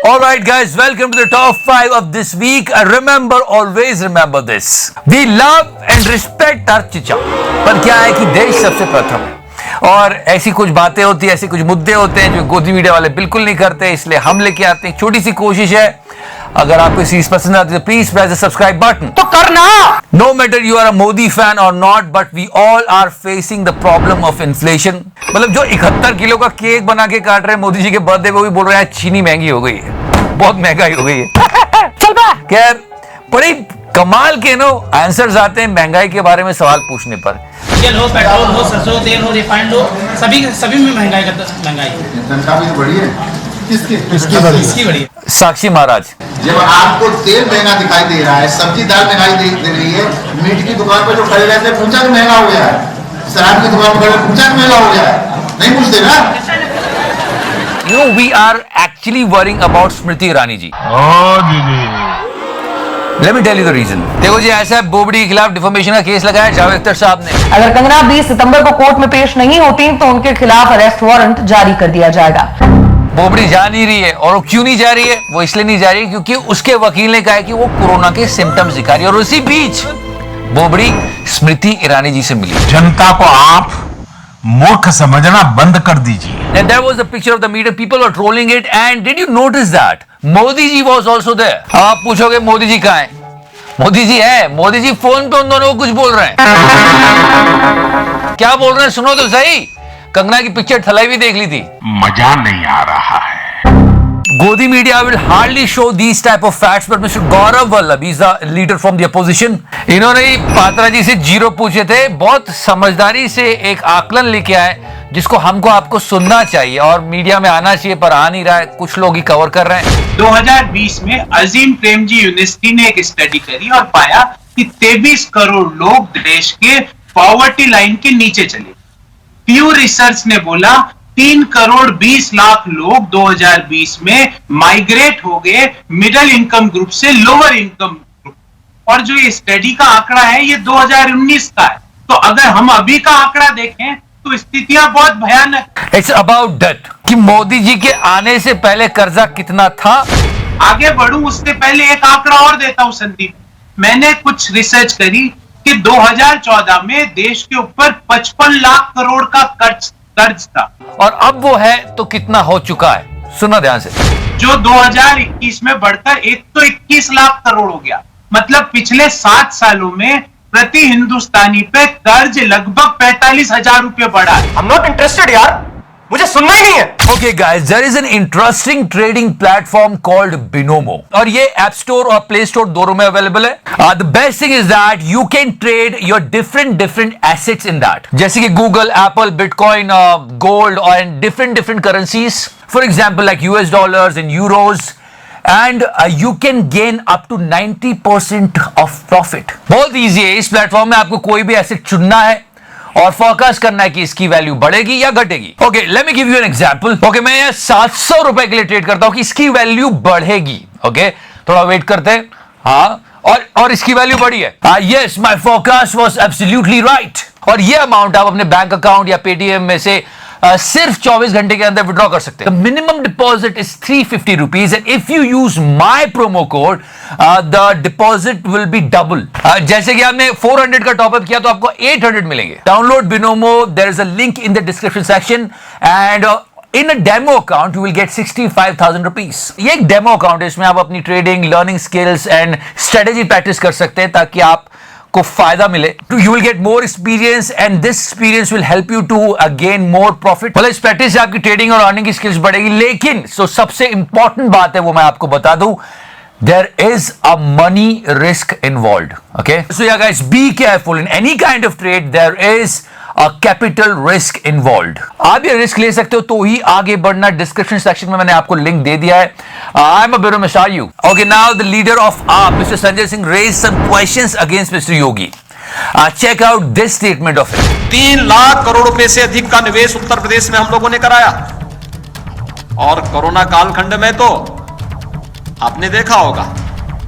Alright guys, welcome to the top 5 of this week. Always remember this. We love and respect our चिचा, पर क्या है कि देश सबसे प्रथम है और ऐसी कुछ बातें होती है, ऐसे कुछ मुद्दे होते हैं जो गोदी मीडिया वाले बिल्कुल नहीं करते, इसलिए हम लेके आते हैं। छोटी सी कोशिश है, अगर आपको सीरीज पसंद आती है तो please press the subscribe button तो करना। No matter you are a Modi fan और not, but we all are facing the problem of inflation. मतलब जो 71 किलो का केक बना के काट रहे हैं मोदी जी के बर्थडे पे, वो भी बोल रहे हैं चीनी महंगी हो गई है, बहुत महंगाई हो गई है। चल बा खैर, बड़ी कमाल के आंसर्स आते हैं महंगाई के बारे में सवाल पूछने पर। डीजल हो, पेट्रोल हो, सरसों तेल हो, रिफाइंड हो, सभी में महंगाई जनता भी बढ़ी है। इसकी बढ़ी है। साक्षी महाराज, जब आपको तेल महंगा दिखाई दे रहा है, सब्जी दाल महंगाई दे रही है, मीट की दुकान पर जो खड़े रहते हैं पूछा तो महंगा हो गया है, शराब की दुकान पर पूछा तो महंगा हो गया है, नहीं पूछते ना। we are actually worrying about Smriti Irani ji. Let me tell you the reason. देखो जी, ऐसा है बोबड़ी के खिलाफ डिफॉर्मेशन का केस लगाया जावेद अख्तर साहब ने। अगर कंगना 20 सितंबर को कोर्ट में पेश नहीं होती तो उनके खिलाफ अरेस्ट वारंट जारी कर दिया जाएगा। बोबड़ी जा नहीं रही है, और वो क्यों नहीं जा रही है? वो इसलिए नहीं जा रही है क्योंकि उसके वकील ने कहा है कि वो कोरोना के सिम्टम्स दिखा रही है, और उसी बीच बोबड़ी स्मृति ईरानी जी से मिली। जनता को आप मूर्ख समझना बंद कर दीजिए। And there was a picture of the meeting. People were trolling it. And did you notice that Modi ji was also there? आप पूछोगे मोदी जी कहाँ हैं? मोदी जी है, मोदी जी फोन पे उन दोनों को कुछ बोल रहे हैं। क्या बोल रहे हैं सुनो तो सही। कंगना की पिक्चर थलाई भी देख ली थी। मजा नहीं आ रहा है। Godi media will hardly show these type of facts, but Mr. Gaurav Vallabh, he's the leader from the opposition. इन्होंने पात्रा जी से जीरो पूछे थे, बहुत समझदारी से एक आकलन लेके आए जिसको हमको आपको सुनना चाहिए और मीडिया में आना चाहिए, पर आ नहीं रहा है। कुछ लोग ही कवर कर रहे हैं। 2020 में अजीम प्रेमजी यूनिवर्सिटी ने एक स्टडी करी और पाया कि 23 करोड़ लोग देश के पॉवर्टी लाइन के नीचे चले। प्यू रिसर्च ने बोला 3 करोड़ 20 लाख लोग 2020 में माइग्रेट हो गए मिडिल इनकम ग्रुप से लोअर इनकम ग्रुप, और जो ये स्टडी का आंकड़ा है ये 2019 का है। तो अगर हम अभी का आंकड़ा देखें तो स्थितियां बहुत भयानक। इट्स अबाउट दैट कि मोदी जी के आने से पहले कर्जा कितना था। आगे बढ़ूं उससे पहले एक आंकड़ा और देता हूं संदीप। मैंने कुछ रिसर्च करी कि 2014 में देश के ऊपर 55 लाख करोड़ का कर्ज था, और अब वो है तो कितना हो चुका है, सुनो ध्यान से, जो 2021 में बढ़कर 121 लाख करोड़ हो गया। मतलब पिछले 7 सालों में प्रति हिंदुस्तानी पे कर्ज लगभग 45,000 रुपए बढ़ा है। I'm not interested यार, मुझे सुनना ही नहीं है। Okay guys, there is an interesting trading platform called Binomo, और ये App Store और Play Store दोनों में अवेलेबल है। The best thing is that you can trade your different assets in that, जैसे कि Google, Apple, Bitcoin, gold and different currencies. For example, like US dollars and euros. And you can gain up to 90% of profit. बहुत easy है। इस platform में आपको कोई भी asset चुनना है और फोकस करना है कि इसकी वैल्यू बढ़ेगी या घटेगी। Okay, let me give you an example. Okay, मैं यहाँ 700 रुपए के लिए ट्रेड करता हूँ कि इसकी वैल्यू बढ़ेगी। ओके, थोड़ा वेट करते हैं। हाँ, और इसकी वैल्यू बढ़ी है। Yes, my focus was absolutely right. और ये अमाउंट आप अपने बैंक अकाउंट या पेटीएम में से सिर्फ 24 घंटे के अंदर विड्रॉ कर सकते हैं। Minimum deposit is 350 rupees and if you use my promo code the deposit will be double. जैसे कि आपने 400 का टॉपअप किया तो आपको 800 मिलेंगे। Download Binomo, there is a link in the description section and in a demo account you will get 65,000 rupees. ये एक डेमो अकाउंट है, इसमें आप अपनी trading, learning skills and strategy practice कर सकते हैं ताकि आप को फायदा मिले। You will get more experience and this experience will help you to gain more profit. मतलब इस प्रैक्टिस से आपकी ट्रेडिंग और अर्निंग की स्किल्स बढ़ेगी। लेकिन सबसे इंपॉर्टेंट बात है वो मैं आपको बता दूं, there is a money risk involved. Okay, so yeah guys, be careful in any kind of trade. There is a capital risk involved. आप ये रिस्क ले सकते हो तो ही आगे बढ़ना। डिस्क्रिप्शन सेक्शन में मैंने आपको लिंक दे दिया है। I'm a bit of you. Okay, now the leader of AAP, Mr. Sanjay Singh, raised some questions against Mr. Yogi. Check out this statement of it. 3 lakh crore रुपए से अधिक का निवेश उत्तर प्रदेश में हम लोगों ने कराया, और कोरोना कालखंड में तो आपने देखा होगा,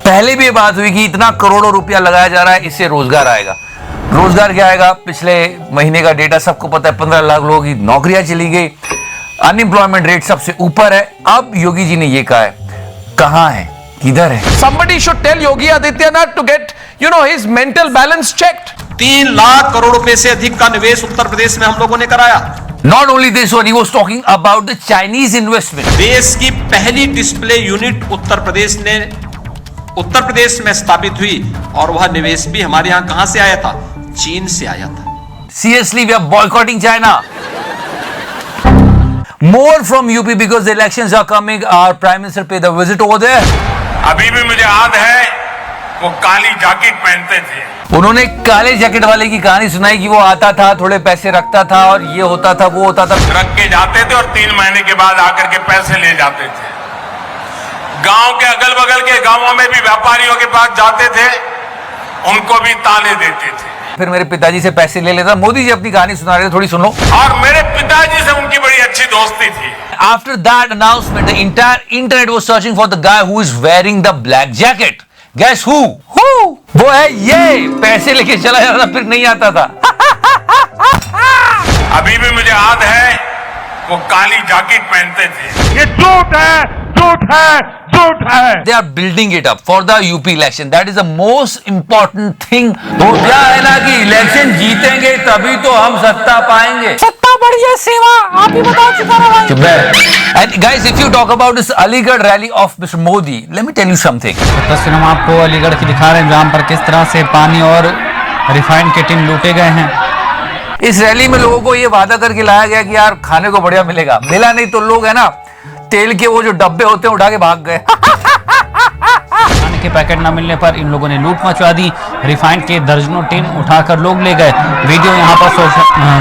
पहले भी ये बात हुई कि इतना करोड़ों रुपया लगाया जा रहा है, इससे रोजगार आएगा। रोजगार क्या आएगा? पिछले महीने का डेटा सबको पता है, 15 लाख लोगों की नौकरियां चली गई, अनएम्प्लॉयमेंट रेट सबसे ऊपर है। अब योगी जी ने ये कहा है कहाँ है, किधर है? Somebody should tell Yogi Adityanath to get, his mental balance checked. 3 lakh crore रुपए से अधिक का निवेश उत्तर प्रदेश में हम लोगों ने कराया। Not only this one, he was talking about the Chinese investment. देश की पहली डिस्प्ले यूनिट उत्तर प्रदेश में स्थापित हुई और वह निवेश भी हमारे यहां कहां से आया था? चीन से आया था। Seriously, we are boycotting China. More from UP because the elections are coming. Our Prime Minister paid a visit over there. अभी भी मुझे याद है वो काली जैकेट पहनते थे। उन्होंने काले जैकेट वाले की कहानी सुनाई कि वो आता था, थोड़े पैसे रखता था और ये होता था, वो होता था। रख के जाते थे और 3 महीने के बाद आकर के पैसे ले जाते थे। गांव के अगल बगल के गांवों में भी व्यापारियों के पास जाते थे, उनको भी ताने देते थे। फिर मेरे पिताजी से पैसे ले लेता। मोदी जी अपनी कहानी सुना रहे थे, थोड़ी सुन लो। और मेरे पिताजी से उनकी बड़ी अच्छी दोस्ती थी। After that announcement, the entire internet was searching for the guy who is wearing the black jacket. Guess who? वो है ये, पैसे लेके चला जाता फिर नहीं आता था। अभी भी मुझे याद है वो काली जैकेट पहनते थे। ये झूठ है, झूठ है, झूठ है। They are building it up for the UP election. That is the most important thing. तो क्या है ना कि इलेक्शन जीतेंगे तभी तो हम सत्ता पाएंगे। सत्ता बढ़िया सेवा, आप ही बताओ चुका भाई। And guys, if you talk about this Aligarh rally of Mr. Modi, let me tell you something. तस्वीर हम आपको अलीगढ़ की दिखा रहे हैं जहां पर किस तरह से पानी और रिफाइंड के टिन लूटे गए हैं। इस रैली में लोगों को ये वादा करके लाया गया कि यार खाने को बढ़िया मिलेगा, मिला नहीं तो लोग है ना तेल के वो जो डब्बे होते हैं उठा के भाग गए। खाने के पैकेट न मिलने पर इन लोगों ने लूट मचवा दी, रिफाइंड के दर्जनों टिन उठाकर लोग ले गए। वीडियो यहाँ पर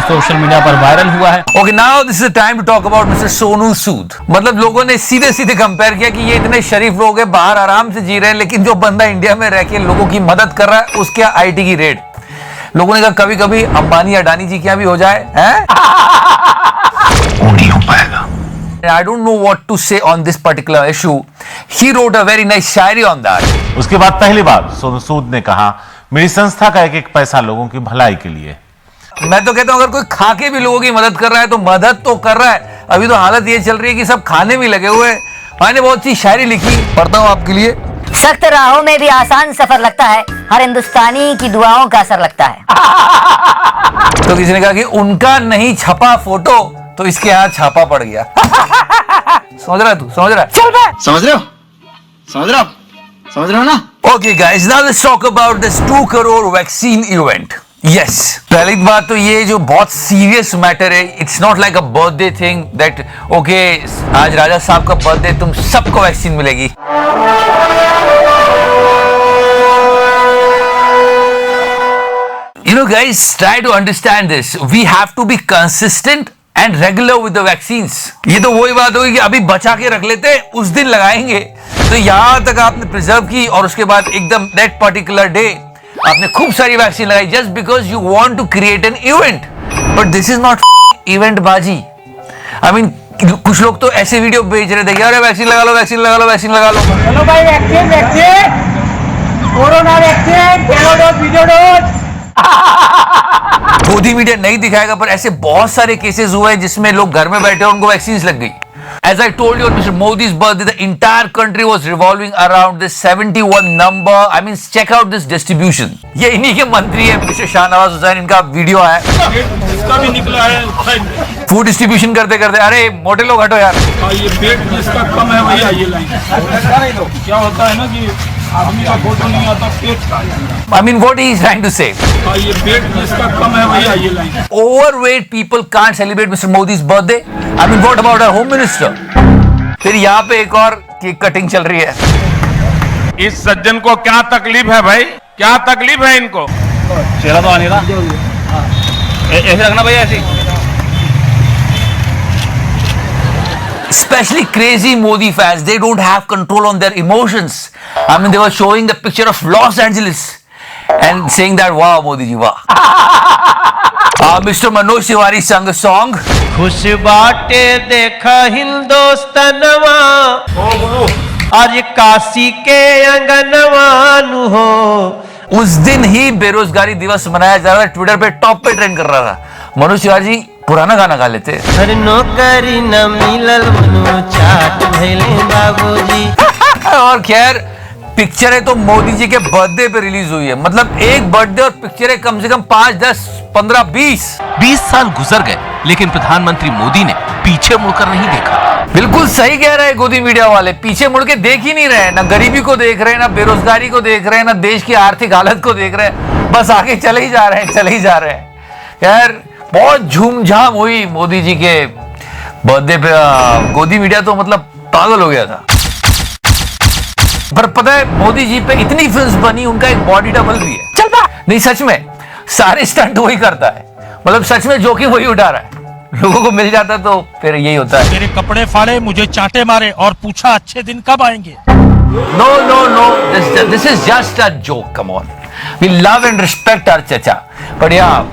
सोशल मीडिया पर वायरल हुआ है। Okay, now this is the time to talk about Mr. Sonu Sood. मतलब लोगों ने सीधे सीधे कंपेयर किया कि ये इतने शरीफ लोग हैं, बाहर आराम से जी रहे हैं, लेकिन जो बंदा इंडिया में रह के लोगों की मदद कर रहा है उसके आईटी की रेड। लोगों ने कहा कभी कभी अंबानी अडानी जी क्या भी हो जाए, हैं? वो नहीं हो पाएगा। I don't know what to say on this particular issue. He wrote a very nice Shayari on that. उसके बाद पहली बार सोनू सूद ने कहा, मेरी संस्था का एक एक पैसा लोगों की भलाई के लिए। मैं तो कहता हूं अगर कोई खा के भी लोगों की मदद कर रहा है तो मदद तो कर रहा है। अभी तो हालत ये चल रही है कि सब खाने में लगे हुए हैं। मैंने बहुत सी शायरी लिखी, पढ़ता हूं आपके लिए। सख्त राहों में भी आसान सफर लगता है, हर हिंदुस्तानी की दुआओं का असर लगता है। तो किसी ने कहा कि उनका नहीं छपा फोटो तो इसके यहाँ छापा पड़ गया। समझ रहा है तू, समझ रहा है? चल बे। समझ रहे हो, समझ रहे हो, समझ रहे हो ना? Okay guys, now let's talk about this 2 crore vaccine event. Yes, पहली बात तो ये जो बहुत सीरियस मैटर है, it's not like a birthday thing that okay आज राजा साहब का बर्थडे तुम सबको वैक्सीन मिलेगी। You know guys, try to understand this. We have to be consistent and regular with the vaccines. ये तो वही बात होगी कि अभी बचा के रख लेते हैं, उस दिन लगाएंगे। तो यहां तक आपने प्रिजर्व की और उसके बाद एकदम दैट पर्टिकुलर डे आपने खूब सारी वैक्सीन लगाई just because you want to create an event. But this is not event बाजी। आई मीन कुछ लोग तो ऐसे वीडियो भेज रहे थे कि अरे वैक्सीन लगा लो, वैक्सीन लगा लो, वैक्सीन लगा लो। चलो भाई वैक्सीन, वैक्सीन, कोरोना वैक्सीन, पहला dose, video dose. Modi media नहीं दिखाएगा पर ऐसे बहुत सारे केसेस हुए जिसमें लोग घर में बैठे उनको वैक्सीन लग गई। As I told you on Mr. Modi's birthday, the entire country was revolving around this 71 number. I mean, check out this distribution. ये इन्हीं के मंत्री है मिस्टर शाहनवाज हुसैन, इनका वीडियो है। इसका भी निकला है। फूड डिस्ट्रीब्यूशन करते करते, अरे मोटे लोग हटो यार। ये पेट जिसका कम है वही आइए लाइन। क्या होता है ना कि आदमी का फोटो नहीं आता, पेट का। I mean, what he is trying to say? ये पेट जिसका कम है वही आइए line. Overweight people can't celebrate Mr. Modi's birthday. I mean, what about our home minister? फिर यहाँ पे एक और केक कटिंग चल रही है। इस सज्जन को क्या तकलीफ है भाई, क्या तकलीफ है इनको? चेहरा तो आने रहा, ऐसे रखना भैया, ऐसे। Especially crazy Modi fans, they don't have control on their emotions. I mean, they were showing the picture of Los Angeles and saying that, wow, Modi ji, wow. Mr. Manoj Tiwari sung a song. खुश बाटे देखा हिंदुस्तानवा, आज काशी के अंगनवानु हो। उस दिन ही बेरोजगारी दिवस मनाया जा रहा था, ट्विटर पे टॉप पे ट्रेंड कर रहा था। मनोज तिवारी जी पुराना गाना गा लेते। हर नौकरी न मिलल मनु चाट भइले बाबूजी। और खैर पिक्चरें तो मोदी जी के बर्थडे पे रिलीज हुई है, मतलब एक बर्थडे और पिक्चरें कम से कम 5, 10, 15, 20 साल गुजर गए लेकिन प्रधानमंत्री मोदी ने पीछे मुड़कर नहीं देखा। बिल्कुल सही कह रहे हैं गोदी मीडिया वाले, पीछे मुड़ के देख ही नहीं रहे, ना गरीबी को देख रहे हैं, ना बेरोजगारी को देख रहे हैं, ना देश की आर्थिक हालत को देख रहे हैं, बस आगे चले ही जा रहे हैं, चले ही जा रहे हैं। यार बहुत झूमझाम हुई मोदी जी के बर्थडे पे, गोदी मीडिया तो मतलब पागल हो गया था। पर पता है मोदी जी पे इतनी फिल्म्स बनी, उनका एक बॉडी डबल भी है। चल बा नहीं, सच में सारे स्टंट वही करता है, मतलब सच में जोखिम वही उठा रहा है। लोगों को मिल जाता तो फिर यही होता है। मेरे कपड़े फाड़े, मुझे चांटे मारे और पूछा अच्छे दिन कब आएंगे। No, no, no. This is just a joke. Come on. We love and respect our chacha. But yeah,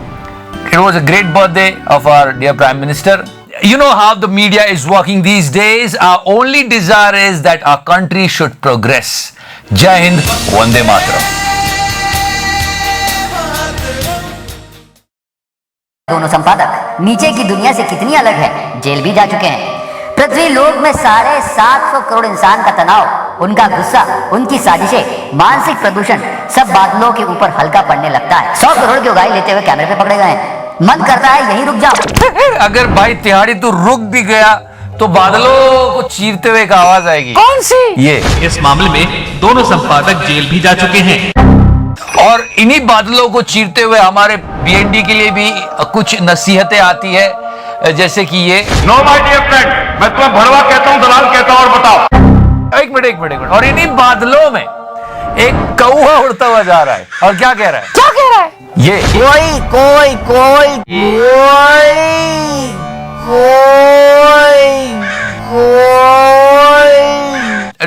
it was a great birthday of our dear Prime Minister. You know how the media is working these days. Our only desire is that our country should progress. Jai Hind, Vande Mataram. दोनों संपादक नीचे की दुनिया से कितनी अलग है, jail भी जा चुके हैं। पृथ्वी लोक में साढ़े 700 करोड़ इंसान का तनाव, उनका गुस्सा, उनकी साजिशें, मानसिक प्रदूषण सब बादलों के ऊपर हल्का पड़ने लगता है। 100 करोड़ की उगाही लेते हुए कैमरे पे पकड़े गए हैं। मन करता है यहीं रुक जाओ। अगर भाई तिहाड़ी तू रुक भी गया तो बादलों को चीरते हुए एक आवाज आएगी। कौन सी? ये। इस मामले में दोनों संपादक जेल भी जा चुके हैं और इन्हीं बादलों को चीरते हुए हमारे बीएनडी के लिए भी कुछ नसीहतें आती है, जैसे कि ये। नो माय डियर फ्रेंड, मैं तुम्हें भड़वा कहता हूँ, दलाल कहता हूँ, और बताओ। एक मिनट। और इन्हीं बादलों में एक कौवा उड़ता हुआ जा रहा है और क्या कह रहा है? क्या कह रहा है? ये कोई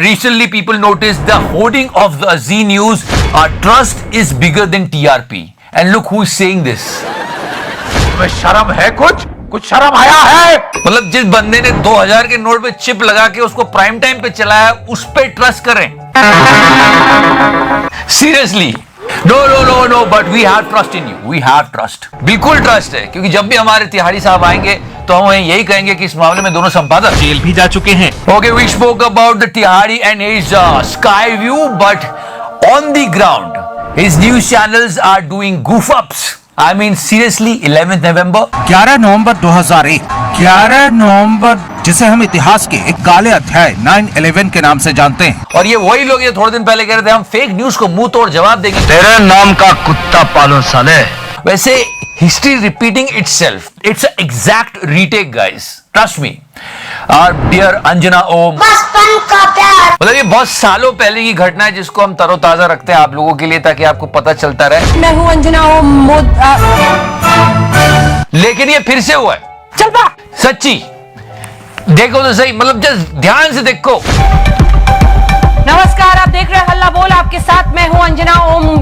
Recently, people noticed the hoarding of the Zee News. Our trust is bigger than TRP. And look who is saying this. तुम्हें शर्म है? कुछ शर्म आया है? मतलब जिस बंदे ने 2000 के नोट पे चिप लगा के उसको प्राइम टाइम पे चलाया, उस पे ट्रस्ट करें। Seriously, no, but we have trust in you, we have trust, बिल्कुल ट्रस्ट है, क्योंकि जब भी हमारे तिहाड़ी साहब आएंगे तो हम यही कहेंगे कि इस मामले में दोनों संपादक जेल भी जा चुके हैं। Okay, we spoke about the Tihari and his sky view, but on the ground, his news channels are doing goof ups. I mean, seriously, 11th November. 11 नवंबर 2001, 11 नवंबर जिसे हम इतिहास के एक काले अध्याय 9/11 के नाम से जानते हैं। और ये वही लोग ये थोड़े दिन पहले कह रहे थे हम फेक न्यूज को मुंह तोड़ जवाब देंगे। तेरे नाम का कुत्ता पालो साले। वैसे history repeating itself. It's an exact retake, guys. Trust me. Our dear Anjana Om. बचपन का प्यार। मतलब ये बहुत सालों पहले की घटना है जिसको हम तरोताजा रखते हैं आप लोगों के लिए, ताकि आपको पता चलता रहे। मैं हूँ अंजना ओम। लेकिन ये फिर से हुआ है। चल बा सच्ची देखो तो सही, मतलब जस्ट ध्यान से देखो। नमस्कार, आप देख रहे हैं हल्ला बोल, आपके साथ मैं हूँ अंजना ओम।